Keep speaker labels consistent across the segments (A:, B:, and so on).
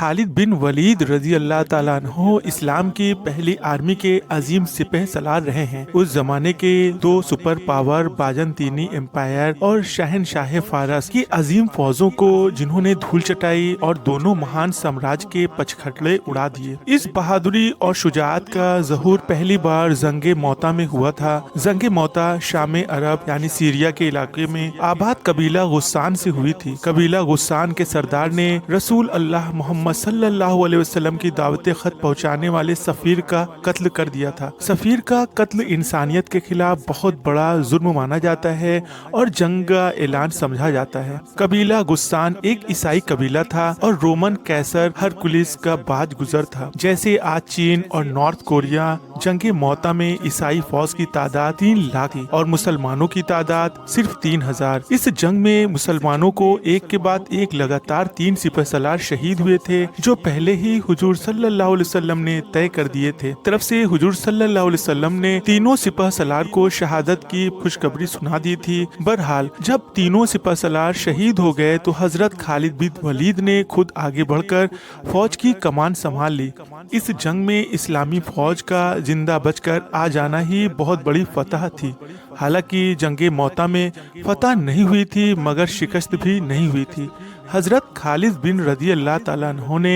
A: खालिद बिन वलीद रजी अल्लाह ताला अन्हो इस्लाम की पहली आर्मी के अजीम सिपह सलार रहे हैं। उस जमाने के दो सुपर पावर बाजंतीनी एम्पायर और शहनशाह फारस की अजीम फौजों को जिन्होंने धूल चटाई और दोनों महान साम्राज्य के पचखटले उड़ा दिए। इस बहादुरी और शुजाअत का ज़हूर पहली बार जंगे मौता में हुआ था। जंगे मौता शाम अरब यानी सीरिया के इलाके में आबाद कबीला गुस्सान से हुई थी। कबीला गुस्सान के सरदार ने रसूल अल्लाह मोहम्मद सल्लल्लाहु अलैहि वसल्लम की दावत खत पहुंचाने वाले सफीर का कत्ल कर दिया था। सफीर का कत्ल इंसानियत के खिलाफ बहुत बड़ा जुर्म माना जाता है और जंग का ऐलान समझा जाता है। कबीला गुस्सान एक ईसाई कबीला था और रोमन कैसर हरकुलिस का बाज गुजर था। जैसे आज चीन और नॉर्थ कोरिया जंगे मौता में ईसाई फौज की तादाद 3 लाख थी और मुसलमानों की तादाद सिर्फ 3000। इस जंग में मुसलमानों को एक के बाद एक लगातार 3 सिपह सलार शहीद हुए थे, जो पहले ही हुजूर सल्लल्लाहु अलैहि वसल्लम ने तय कर दिए थे। तरफ से हुजूर सल्लल्लाहु अलैहि वसल्लम ने तीनों सिपह सलार को शहादत की खुशखबरी सुना दी थी। बहरहाल जब तीनों सिपह सलार शहीद हो गए तो हजरत खालिद बिन वलीद ने खुद आगे बढ़कर फौज की कमान संभाल ली। इस जंग में इस्लामी फौज का जिंदा बचकर आ जाना ही बहुत बड़ी फतह थी। हालांकि जंगे मौता में फतह नहीं हुई थी मगर शिकस्त भी नहीं हुई थी। हजरत खालिद बिन रज़ी अल्लाह ताला अन्हो ने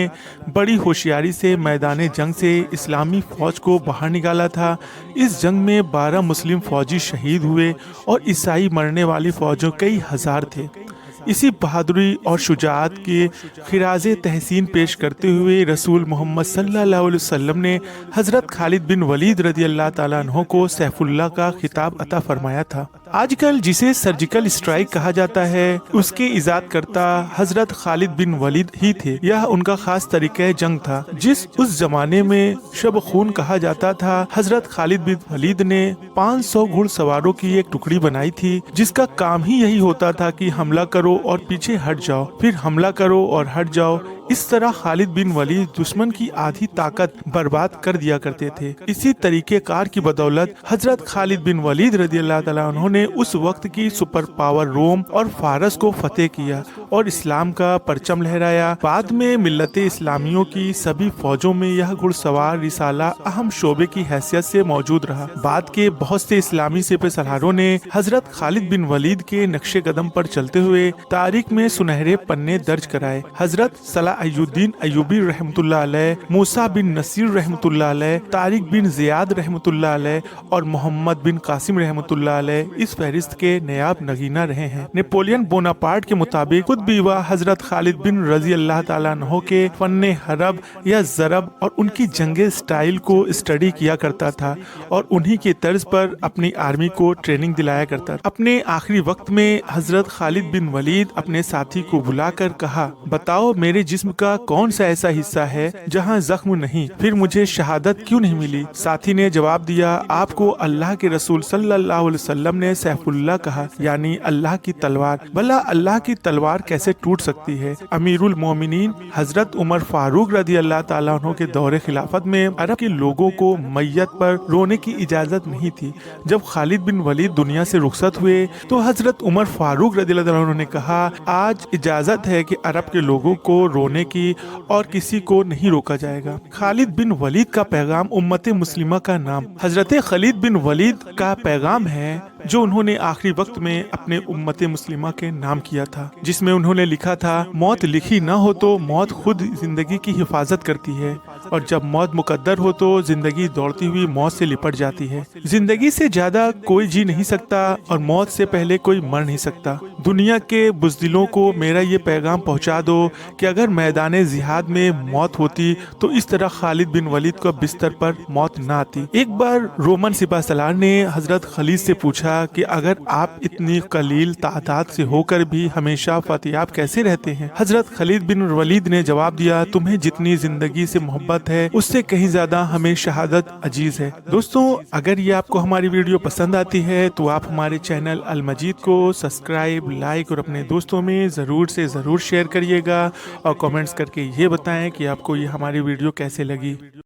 A: बड़ी होशियारी से मैदान जंग से इस्लामी फौज को बाहर निकाला था। इस जंग में 12 मुस्लिम फौजी शहीद हुए और ईसाई मरने वाली फौजों कई हजार थे। इसी बहादुरी और शुजाअत के खिराजे तहसीन पेश करते हुए रसूल मोहम्मद सल्लल्लाहु अलैहि वसल्लम ने हजरत खालिद बिन वलीद रज़ी अल्लाह ताला अन्हो को सैफुल्लाह का खिताब अता फरमाया था। आजकल जिसे सर्जिकल स्ट्राइक कहा जाता है उसके इजाद करता हजरत खालिद बिन वलीद ही थे। यह उनका खास तरीका जंग था जिस उस जमाने में शब खून कहा जाता था। हजरत खालिद बिन वलीद ने 500 घुड़सवारों की एक टुकड़ी बनाई थी जिसका काम ही यही होता था कि हमला करो और पीछे हट जाओ, फिर हमला करो और हट जाओ। इस तरह खालिद बिन वलीद दुश्मन की आधी ताकत बर्बाद कर दिया करते थे। इसी तरीके कार की बदौलत हजरत खालिद बिन वलीद रज़ी अल्लाह ताला उन्होंने उस वक्त की सुपर पावर रोम और फारस को फतेह किया और इस्लाम का परचम लहराया। बाद में मिल्लत इस्लामियों की सभी फौजों में यह घुड़सवार रिसाला अहम शोबे की हैसियत से मौजूद रहा। बाद के बहुत से इस्लामी सिपह सलारों ने हजरत खालिद बिन वलीद के नक्शे कदम पर चलते हुए तारीख में सुनहरे पन्ने दर्ज कराए। हजरत सलाहुद्दीन अय्यूबी रहमतुल्लाह अलैह, मूसा बिन नसीर रहमतुल्लाह अलैह, तारिक बिन ज़ियाद रहमतुल्लाह अलैह और मोहम्मद बिन कासिम रहमतुल्लाह अलैह इस फहरिस्त के नायाब नगीना रहे हैं। नेपोलियन बोनापार्ट के मुताबिक खुद भी वह हजरत खालिद बिन रज़ी अल्लाह ताला अन्हो के फन्ने हरब या ज़रब और उनकी जंगे स्टाइल को स्टडी किया करता था और उन्हीं के तर्ज पर अपनी आर्मी को ट्रेनिंग दिलाया करता था। अपने आखिरी वक्त में हजरत खालिद बिन वलीद अपने साथी को बुलाकर कहा, बताओ मेरे जिस्म का कौन सा ऐसा हिस्सा है जहाँ जख्म नहीं, फिर मुझे शहादत क्यों नहीं मिली? साथी ने जवाब दिया, आपको अल्लाह के रसूल सल्लल्लाहु अलैहि वसल्लम ने सैफुल्लाह कहा, यानी अल्लाह की तलवार। भला अल्लाह की तलवार कैसे टूट सकती है? अमीरुल मोमिनीन हजरत उमर फारूक रज़ी अल्लाह ताला अन्हु के दौरे खिलाफत में अरब के लोगों को मैयत पर रोने की इजाजत नहीं थी। जब खालिद बिन वलीद दुनिया से रुखसत हुए तो हजरत उमर फारूक रज़ी अल्लाह ताला अन्हु ने कहा, आज इजाजत है कि अरब के लोगों को रोने की और किसी को नहीं रोका जाएगा। खालिद बिन वलीद का पैगाम उम्मत मुस्लिमा का नाम। हजरत खालिद बिन वलीद का पैगाम है जो उन्होंने आखिरी वक्त में अपने उम्मत मुस्लिमा के नाम किया था, जिसमें उन्होंने लिखा था, मौत लिखी न हो तो मौत खुद जिंदगी की हिफाजत करती है और जब मौत मुकद्दर हो तो जिंदगी दौड़ती हुई मौत से लिपट जाती है। जिंदगी से ज्यादा कोई जी नहीं सकता और मौत से पहले कोई मर नहीं सकता। दुनिया के बुज़दिलों को मेरा ये पैगाम पहुंचा दो कि अगर मैदान जिहाद में मौत होती तो इस तरह खालिद बिन वलीद को बिस्तर पर मौत न आती। एक बार रोमन सिपह सलार ने हजरत खालिद से पूछा कि अगर आप इतनी कलील तादाद से होकर भी हमेशा फतेयाब कैसे रहते हैं? हजरत खालिद बिन वलीद ने जवाब दिया, तुम्हें जितनी जिंदगी से मोहब्बत है उससे कहीं ज्यादा हमें शहादत अजीज है। दोस्तों, अगर ये आपको हमारी वीडियो पसंद आती है तो आप हमारे चैनल अल मजीद को सब्सक्राइब, लाइक और अपने दोस्तों में जरूर से जरूर शेयर करिएगा और कमेंट्स करके ये बताएं कि आपको ये हमारी वीडियो कैसे लगी।